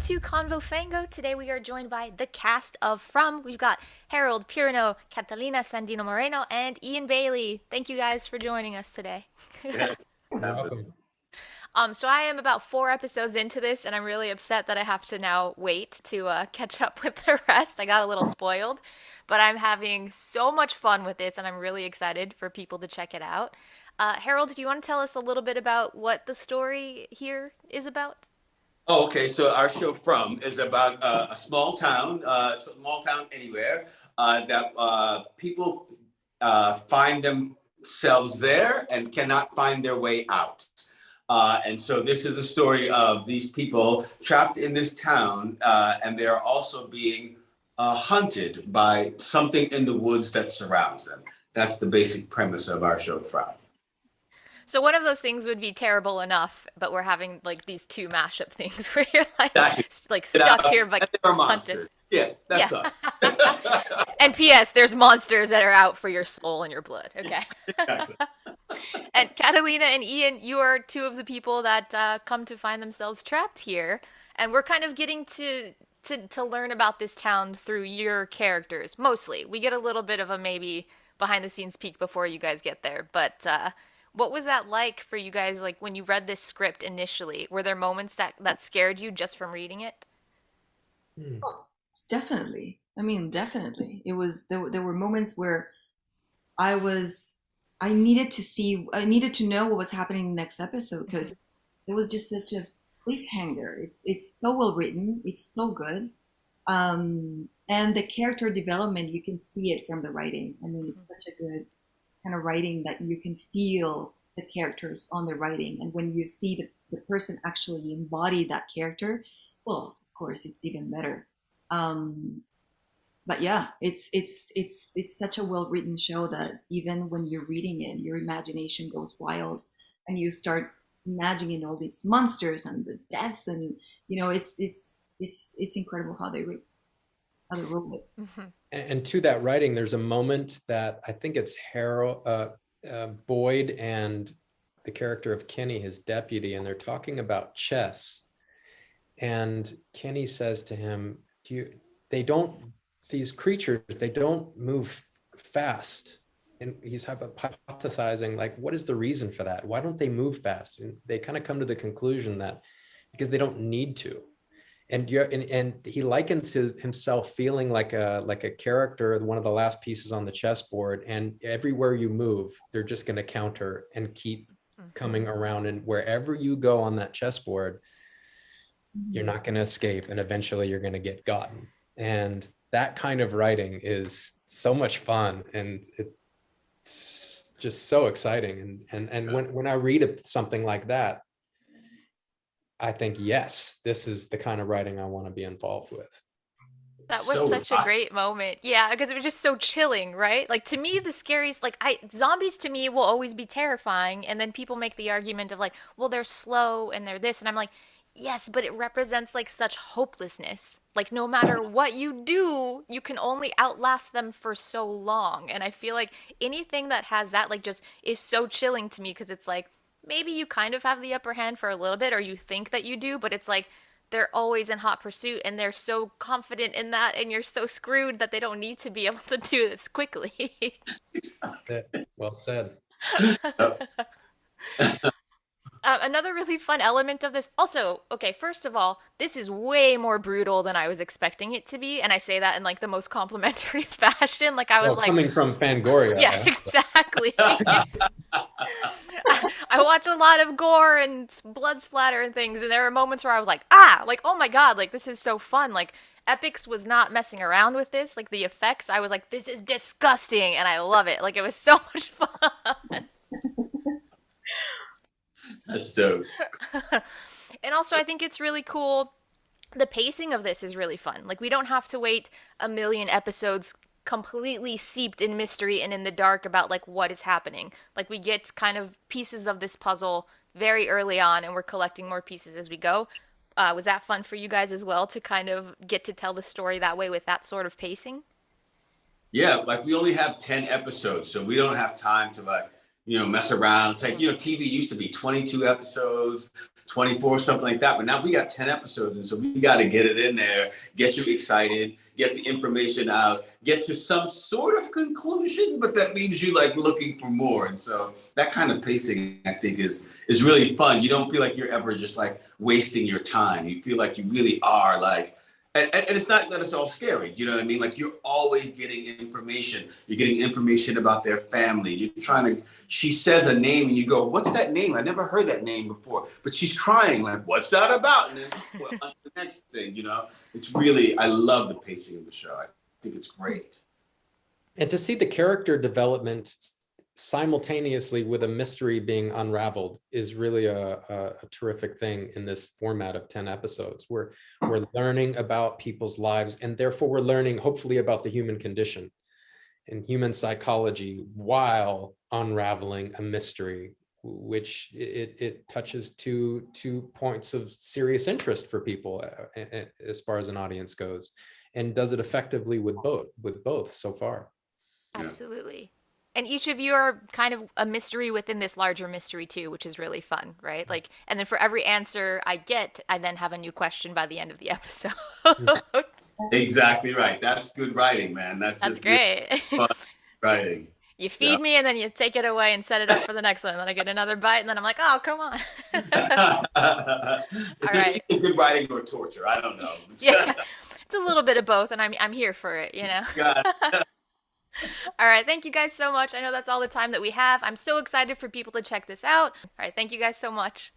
to Convo Fango. Today we are joined by the cast of From. We've got Harold Perrineau, Catalina Sandino Moreno, and Eion Bailey. Thank you guys for joining us today. Yes. You're welcome. So I am about 4 episodes into this, and I'm really upset that I have to now wait to catch up with the rest. I got a little spoiled, but I'm having so much fun with this, and I'm really excited for people to check it out. Harold, do you want to tell us a little bit about what the story here is about? Oh, okay. So our show From is about a small town anywhere that people find themselves there and cannot find their way out. And so this is the story of these people trapped in this town, and they are also being hunted by something in the woods that surrounds them. That's the basic premise of our show From. So one of those things would be terrible enough, but we're having like these two mashup things where you're like Exactly. like stuck here but There are hunted. monsters. Yeah, that's Yeah. us. And P.S. There's monsters that are out for your soul and your blood. Okay. Exactly. And Catalina and Eion, you are two of the people that come to find themselves trapped here, and we're kind of getting to learn about this town through your characters. Mostly, we get a little bit of a maybe behind the scenes peek before you guys get there, but. What was that like for you guys, like when you read this script initially? Were there moments that scared you just from reading it? Hmm. Oh, definitely. I mean, definitely. It was there were moments where I was I needed to know what was happening in the next episode because it was just such a cliffhanger. It's so well written. It's so good. And the character development, you can see it from the writing. I mean, it's such a good kind of writing that you can feel the characters on the writing. And when you see the person actually embody that character, well, of course, it's even better. Um, but yeah, it's such a well written show that even when you're reading it, your imagination goes wild, and you start imagining all these monsters and the deaths, and it's incredible how they wrote it. And to that writing, there's a moment that I think it's Harold, Boyd, and the character of Kenny, his deputy, and they're talking about chess. And Kenny says to him, these creatures, they don't move fast. And he's hypothesizing, like, what is the reason for that? Why don't they move fast? And they kind of come to the conclusion that because they don't need to. And he likens himself feeling like a character, one of the last pieces on the chessboard, and everywhere you move, they're just going to counter and keep coming around. And wherever you go on that chessboard, you're not going to escape, and eventually you're going to get gotten. And that kind of writing is so much fun, and it's just so exciting. And when I read something like that, I think, yes, this is the kind of writing I want to be involved with. That was such a great moment. Yeah, because it was just so chilling, right? Like to me, the scariest, zombies to me will always be terrifying. And then people make the argument of like, well, they're slow and they're this. And I'm like, yes, but it represents like such hopelessness. Like no matter what you do, you can only outlast them for so long. And I feel like anything that has that like just is so chilling to me because it's like, maybe you kind of have the upper hand for a little bit or you think that you do, but it's like they're always in hot pursuit and they're so confident in that and you're so screwed that they don't need to be able to do this quickly. Well said. Another really fun element of this also, okay, first of all, this is way more brutal than I was expecting it to be, and I say that in like the most complimentary fashion. Like I was like coming from Fangoria. yeah, exactly. I watch a lot of gore and blood splatter and things, and there were moments where I was like, like, oh my god, like, this is so fun. Like, Epix was not messing around with this. Like, the effects, I was like, this is disgusting, and I love it. Like, it was so much fun. That's dope. And also, I think it's really cool. The pacing of this is really fun. Like, we don't have to wait a million episodes completely seeped in mystery and in the dark about like what is happening. Like we get kind of pieces of this puzzle very early on and we're collecting more pieces as we go. Was that fun for you guys as well to kind of get to tell the story that way with that sort of pacing? Yeah, like we only have 10 episodes, so we don't have time to like, mess around. It's like, TV used to be 22 episodes, 24, something like that. But now we got 10 episodes, and so we got to get it in there, get you excited, get the information out, get to some sort of conclusion, but that leaves you like looking for more. And so that kind of pacing, I think, is really fun. You don't feel like you're ever just like wasting your time. You feel like you really are like, and it's not that it's all scary, you know what I mean? Like you're always getting information. You're getting information about their family. You're trying to, she says a name and you go, what's that name? I never heard that name before. But she's crying, like, what's that about? And then well, on to the next thing, you know? It's really, I love the pacing of the show. I think it's great. And to see the character development simultaneously with a mystery being unraveled is really a terrific thing in this format of 10 episodes. We're learning about people's lives, and therefore we're learning hopefully about the human condition and human psychology while unraveling a mystery, which it touches two points of serious interest for people as far as an audience goes, and does it effectively with both so far. Absolutely. And each of you are kind of a mystery within this larger mystery too, which is really fun, right? Like, and then for every answer I get, I then have a new question by the end of the episode. Exactly right. That's good writing, man. That's great. Really fun writing. You feed me and then you take it away and set it up for the next one. And then I get another bite and then I'm like, oh, come on. It's good writing or torture. I don't know. Yeah, it's a little bit of both, and I'm here for it, you know. Got it. All right, thank you guys so much. I know that's all the time that we have. I'm so excited for people to check this out. All right, thank you guys so much.